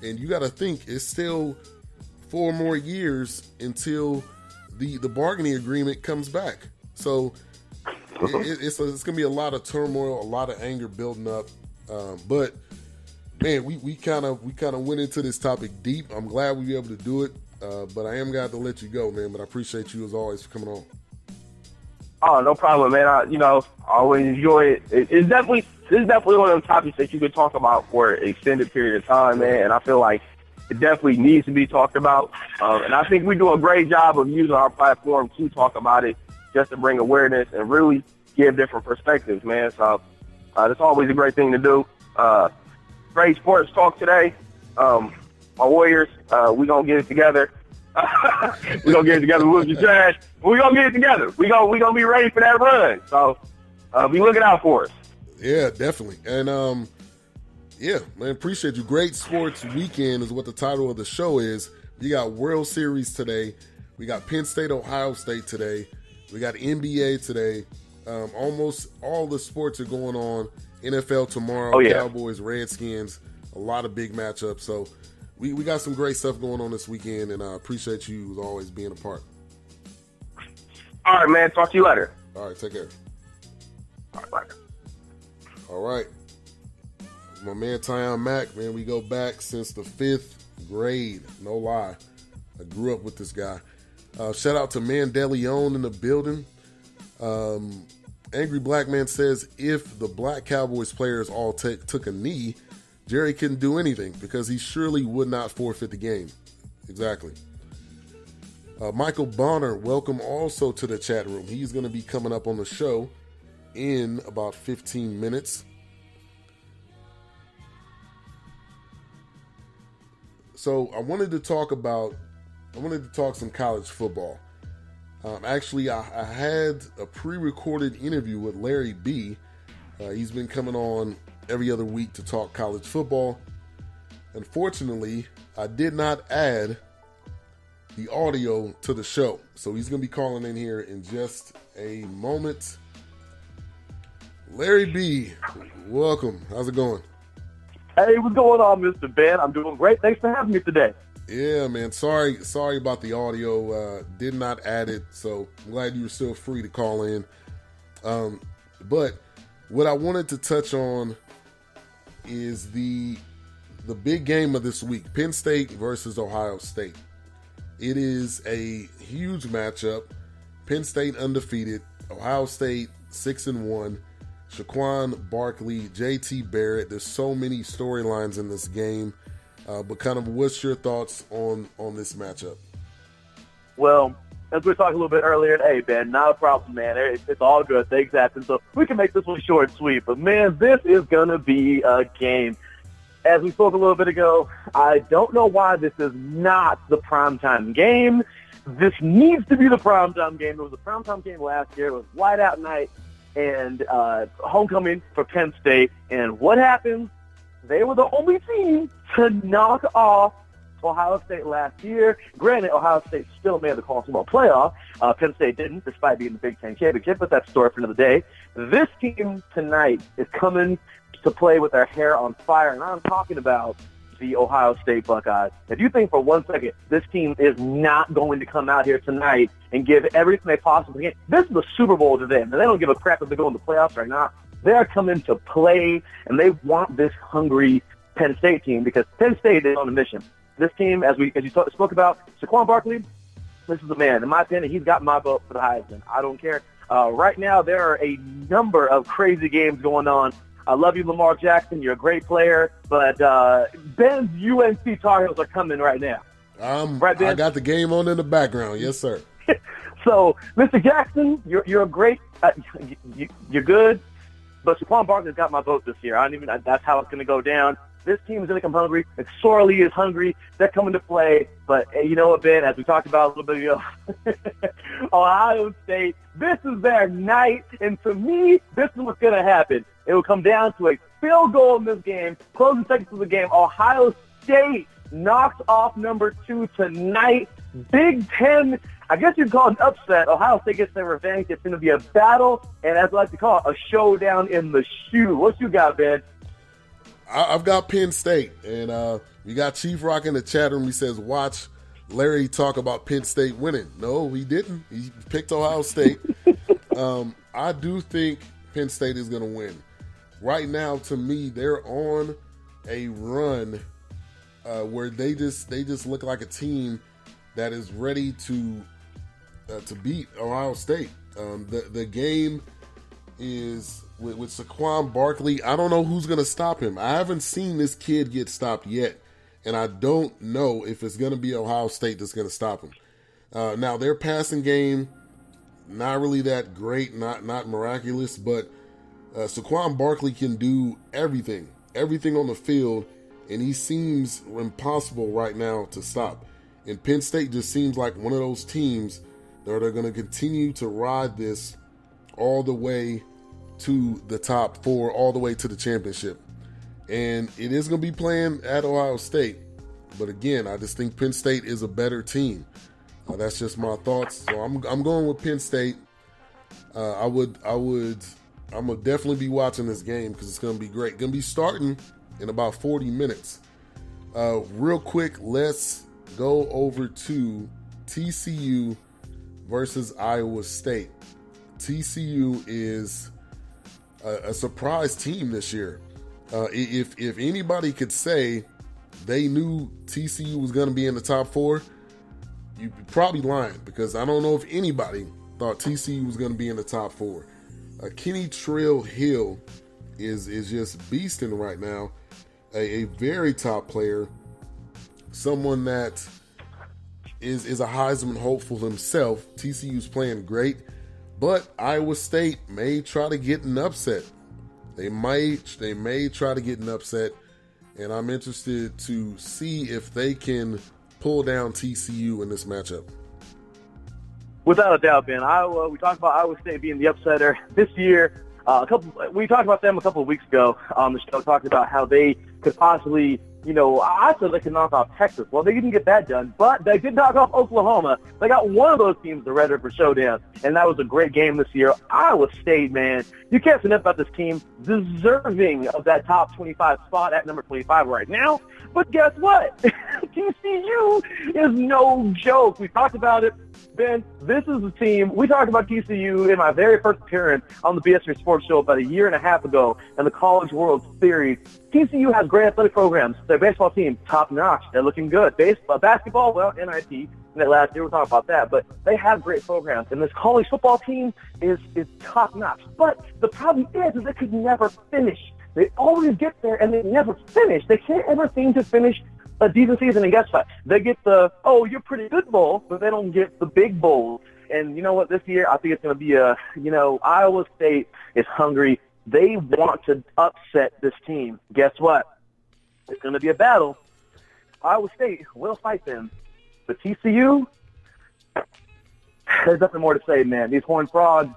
And you got to think it's still 4 more years until the bargaining agreement comes back. So it's going to be a lot of turmoil, a lot of anger building up. But man, we kind of went into this topic deep. I'm glad we were able to do it. But I am glad to let you go, man. But I appreciate you as always for coming on. Oh, no problem, man. I always enjoy it. This is definitely one of those topics that you could talk about for an extended period of time, man. And I feel like it definitely needs to be talked about. And I think we do a great job of using our platform to talk about it, just to bring awareness and really give different perspectives, man. So that's always a great thing to do. Great sports talk today. My Warriors, we gonna get it together. We gonna get it together. We'll be trash. We gonna get it together. We gonna be ready for that run. So be looking out for us. Yeah, definitely. And yeah, man, appreciate you. Great sports weekend is what the title of the show is. You got World Series today. We got Penn State, Ohio State today. We got NBA today. Almost all the sports are going on. NFL tomorrow. Oh, yeah. Cowboys, Redskins. A lot of big matchups. So we got some great stuff going on this weekend, and I appreciate you as always being a part. All right, man. Talk to you later. All right, take care. All right, bye. All right. My man Tyjun Mack, man, we go back since the 5th grade. No lie. I grew up with this guy. Shout out to Mandeleon in the building. Angry Black Man says, if the black Cowboys players all took a knee, Jerry couldn't do anything because he surely would not forfeit the game. Exactly. Michael Bonner, welcome also to the chat room. He's going to be coming up on the show in about 15 minutes. So I wanted to talk some college football. Actually, I had a pre-recorded interview with Larry B. He's been coming on every other week to talk college football. Unfortunately, I did not add the audio to the show. So he's going to be calling in here in just a moment. Larry B., welcome. How's it going? Hey, what's going on, Mr. Ben? I'm doing great. Thanks for having me today. Yeah, man. Sorry about the audio. Did not add it, so I'm glad you were still free to call in. But what I wanted to touch on is the big game of this week, Penn State versus Ohio State. It is a huge matchup. Penn State undefeated, Ohio State 6-1. Shaquan Barkley, JT Barrett. There's so many storylines in this game. But kind of what's your thoughts on this matchup? Well, as we were talking a little bit earlier, hey, Ben, not a problem, man. It's all good. Things happen. So we can make this one short and sweet. But, man, this is going to be a game. As we spoke a little bit ago, I don't know why this is not the primetime game. This needs to be the primetime game. It was a primetime game last year. It was whiteout night and homecoming for Penn State. And what happened? They were the only team to knock off Ohio State last year. Granted, Ohio State still made the college football playoff. Penn State didn't, despite being the Big Ten championship, but that's a story for another day. This team tonight is coming to play with their hair on fire, and I'm talking about the Ohio State Buckeyes. If you think for 1 second this team is not going to come out here tonight and give everything they possibly can, this is the Super Bowl to them, and they don't give a crap if they go in the playoffs or not. They're coming to play, and they want this hungry Penn State team because Penn State is on a mission. This team, as you spoke about, Shaquan Barkley, this is the man. In my opinion, he's got my vote for the Heisman. I don't care. Right now, there are a number of crazy games going on. I love you, Lamar Jackson. You're a great player, but Ben's UNC Tar Heels are coming right now. Right, Ben? I got the game on in the background. Yes, sir. So, Mr. Jackson, you're a great. You're good. But Shaquan Barkley's got my vote this year. That's how it's going to go down. This team is going to come hungry. It sorely is hungry. They're coming to play. But you know what, Ben, as we talked about a little bit ago, Ohio State, this is their night. And to me, this is what's going to happen. It will come down to a field goal in this game. Closing seconds of the game. Ohio State knocks off number 2 tonight. Big Ten, I guess you'd call it an upset. Ohio State gets their revenge. It's going to be a battle, and as I like to call it, a showdown in the shoe. What you got, Ben? I've got Penn State, and we got Chief Rock in the chat room. He says, watch Larry talk about Penn State winning. No, he didn't. He picked Ohio State. I do think Penn State is going to win. Right now, to me, they're on a run where they just look like a team that is ready to beat Ohio State. The game is with Saquon Barkley. I don't know who's going to stop him. I haven't seen this kid get stopped yet, and I don't know if it's going to be Ohio State that's going to stop him. Now, their passing game, not really that great, not miraculous, but Saquon Barkley can do everything on the field, and he seems impossible right now to stop. And Penn State just seems like one of those teams that are going to continue to ride this all the way to the top four, all the way to the championship. And it is going to be playing at Ohio State. But again, I just think Penn State is a better team. That's just my thoughts. So I'm going with Penn State. I'm gonna definitely be watching this game because it's gonna be great. Gonna be starting in about 40 minutes. Real quick, let's go over to TCU versus Iowa State. TCU is a surprise team this year. If anybody could say they knew TCU was going to be in the top four, you're probably lying, because I don't know if anybody thought TCU was going to be in the top four. Kenny Trail Hill is just beasting right now, a very top player, someone that is a Heisman hopeful himself. TCU's playing great, but Iowa State may try to get an upset. They may try to get an upset, and I'm interested to see if they can pull down TCU in this matchup. Without a doubt, Ben. We talked about Iowa State being the upsetter this year. We talked about them a couple of weeks ago on the show, talking about how they could possibly, I said they could knock off Texas. Well, they didn't get that done, but they did knock off Oklahoma. They got one of those teams to Red River Showdown, and that was a great game this year. Iowa State, man, you can't say enough about this team, deserving of that top 25 spot at number 25 right now. But guess what? TCU is no joke. We talked about it. Ben, this is a team. We talked about TCU in my very first appearance on the BS3 Sports Show about a year and a half ago in the College World Series. TCU has great athletic programs. Their baseball team, top notch. They're looking good. Basketball, well, NIT. Last year, we'll talk about that. But they have great programs. And this college football team is top notch. But the problem is they could never finish. They always get there and they never finish. They can't ever seem to finish a decent season, and guess what? They get the, you're pretty good bowl, but they don't get the big bowls. And you know what? This year, I think it's going to be Iowa State is hungry. They want to upset this team. Guess what? It's going to be a battle. Iowa State will fight them. But TCU, there's nothing more to say, man. These Horned Frogs,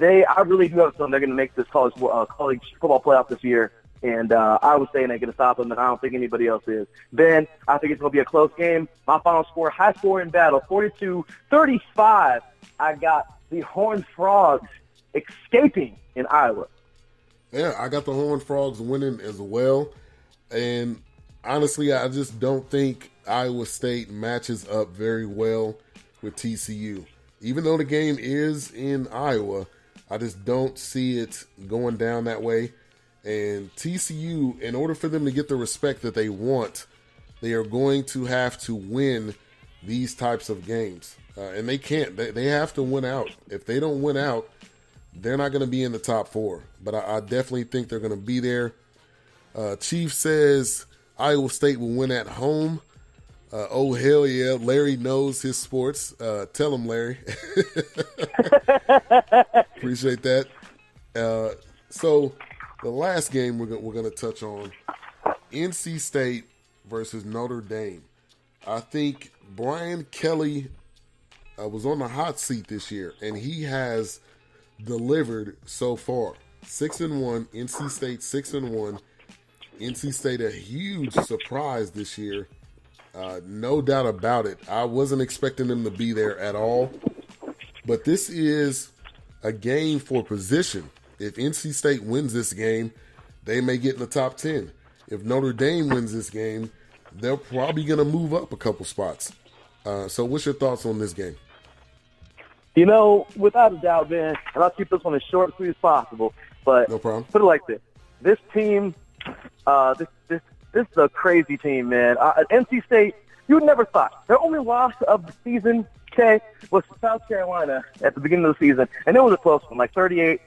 I really do have something. They're going to make this college football playoff this year. And Iowa State ain't going to stop them, and I don't think anybody else is. Ben, I think it's going to be a close game. My final score, high score in battle, 42-35. I got the Horned Frogs escaping in Iowa. Yeah, I got the Horned Frogs winning as well. And honestly, I just don't think Iowa State matches up very well with TCU. Even though the game is in Iowa, I just don't see it going down that way. And TCU, in order for them to get the respect that they want, they are going to have to win these types of games. And they can't. They have to win out. If they don't win out, they're not going to be in the top four. But I definitely think they're going to be there. Chief says Iowa State will win at home. Oh, hell yeah. Larry knows his sports. Tell him, Larry. Appreciate that. So the last game we're going to touch on, NC State versus Notre Dame. I think Brian Kelly was on the hot seat this year, and he has delivered so far. 6-1, NC State 6-1. NC State a huge surprise this year. No doubt about it. I wasn't expecting them to be there at all. But this is a game for position. If NC State wins this game, they may get in the top 10. if Notre Dame wins this game, they're probably going to move up a couple spots. So what's your thoughts on this game? You know, without a doubt, Ben, and I'll keep this one as short and sweet as possible, but No problem. put it like this. This team, this is a crazy team, man. NC State, you would never thought. Their only loss of the season, was to South Carolina at the beginning of the season, and it was a close one, like 38-20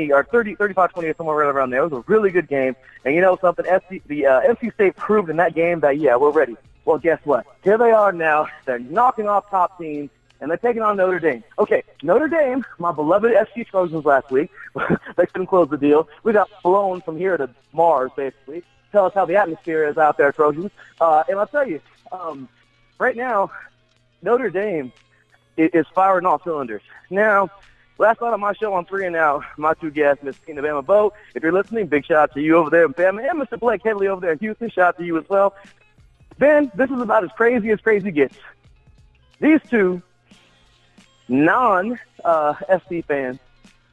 or 35-28, somewhere right around there. It was a really good game, and you know something? NC State proved in that game that, yeah, we're ready. Well, guess what? Here they are now. They're knocking off top teams, and they're taking on Notre Dame. Okay, Notre Dame, my beloved SC Trojans last week, they couldn't close the deal. We got blown from here to Mars, basically. Tell us how the atmosphere is out there, Trojans. And I'll tell you, right now, Notre Dame is firing all cylinders. Now, last night on my show on 3 and Out, my two guests, Miss Tina Bama Bo, if you're listening, big shout out to you over there in Bama, and Mr. Blake Headley over there in Houston, shout out to you as well. Ben, this is about as crazy gets. These two non-SC fans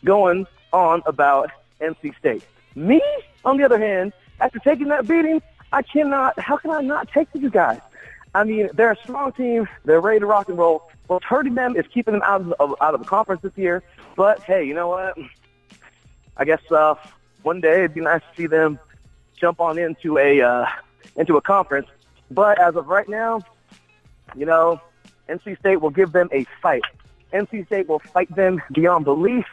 going on about NC State. Me, on the other hand, after taking that beating, how can I not take these guys? I mean, they're a strong team. They're ready to rock and roll. What's hurting them is keeping them out of the conference this year. But, hey, you know what? I guess one day it'd be nice to see them jump on into a conference. But as of right now, you know, NC State will give them a fight. NC State will fight them beyond belief.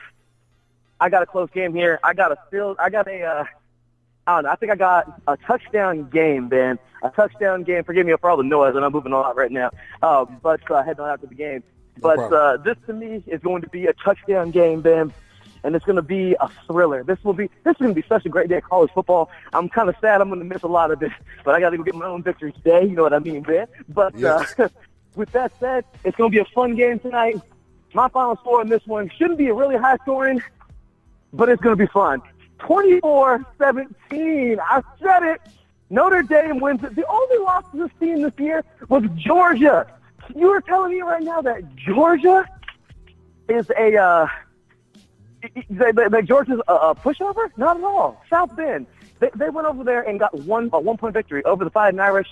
I got a close game here. I think I got a touchdown game, Ben. A touchdown game. Forgive me for all the noise, and I'm moving a lot right now. But heading on after the game. But this, to me, is going to be a touchdown game, Ben. And it's going to be a thriller. This is going to be such a great day of college football. I'm kind of sad I'm going to miss a lot of it, but I got to go get my own victory today. You know what I mean, Ben? But yes. With that said, it's going to be a fun game tonight. My final score in this one shouldn't be a really high scoring, but it's going to be fun. 24-17. I said it. Notre Dame wins it. The only loss to this team this year was Georgia. You are telling me right now that Georgia is that Georgia's a pushover? Not at all. South Bend. They went over there and got a 1-point victory over the Fighting Irish.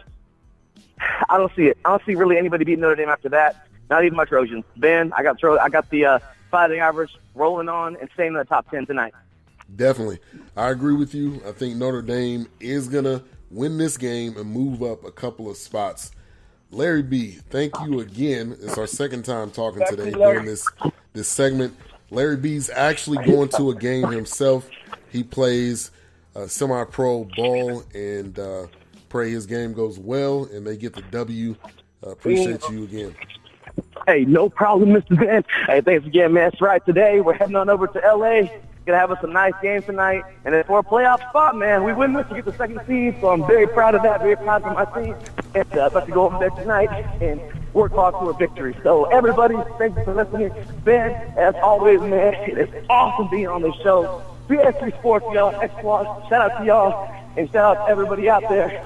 I don't see it. I don't see really anybody beating Notre Dame after that. Not even my Trojans. Ben, I got the Fighting Irish rolling on and staying in the top 10 tonight. Definitely. I agree with you. I think Notre Dame is going to win this game and move up a couple of spots. Larry B., thank you again. It's our second time talking today during this segment. Larry B's actually going to a game himself. He plays semi-pro ball, and pray his game goes well and they get the W. Appreciate you again. Hey, no problem, Mr. Ben. Hey, thanks again, man. That's right. Today we're heading on over to L.A., going to have us a nice game tonight. And then for a playoff spot, man, we win this to get the second seed. So I'm very proud of that, very proud of my team. And I'm about to go over there tonight and work hard for a victory. So everybody, thank you for listening. Ben, as always, man, it's awesome being on this show. BS3 Sports, y'all. Shout out to y'all. And shout out to everybody out there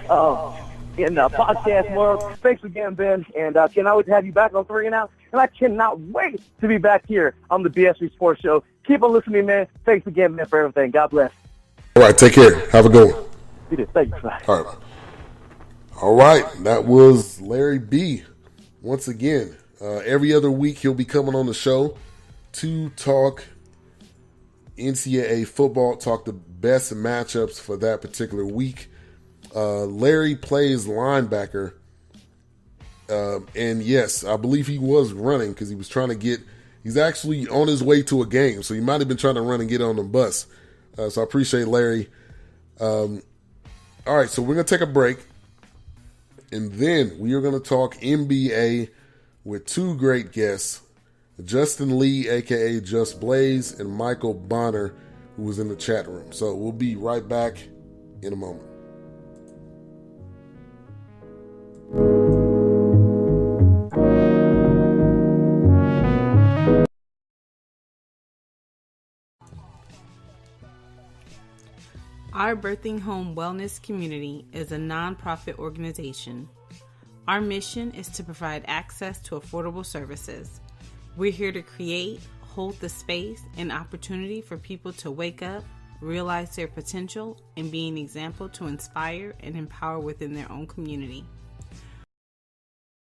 in the podcast world. Thanks again, Ben. And can I always have you back on 3 and Out? And I cannot wait to be back here on the BS3 Sports Show. Keep on listening, man. Thanks again, man, for everything. God bless. All right, take care. Have a good one. You did. Thank you. All right. That was Larry B. Once again, every other week he'll be coming on the show to talk NCAA football, talk the best matchups for that particular week. Larry plays linebacker. And yes, I believe he was running because he was trying to get, he's actually on his way to a game. So he might have been trying to run and get on the bus. So I appreciate Larry. All right, so we're going to take a break. And then we are going to talk NBA with two great guests, Justin Lee, a.k.a. Just Blaze, and Michael Bonner, who was in the chat room. So we'll be right back in a moment. Our Birthing Home Wellness Community is a nonprofit organization. Our mission is to provide access to affordable services. We're here to create, hold the space, and opportunity for people to wake up, realize their potential, and be an example to inspire and empower within their own community.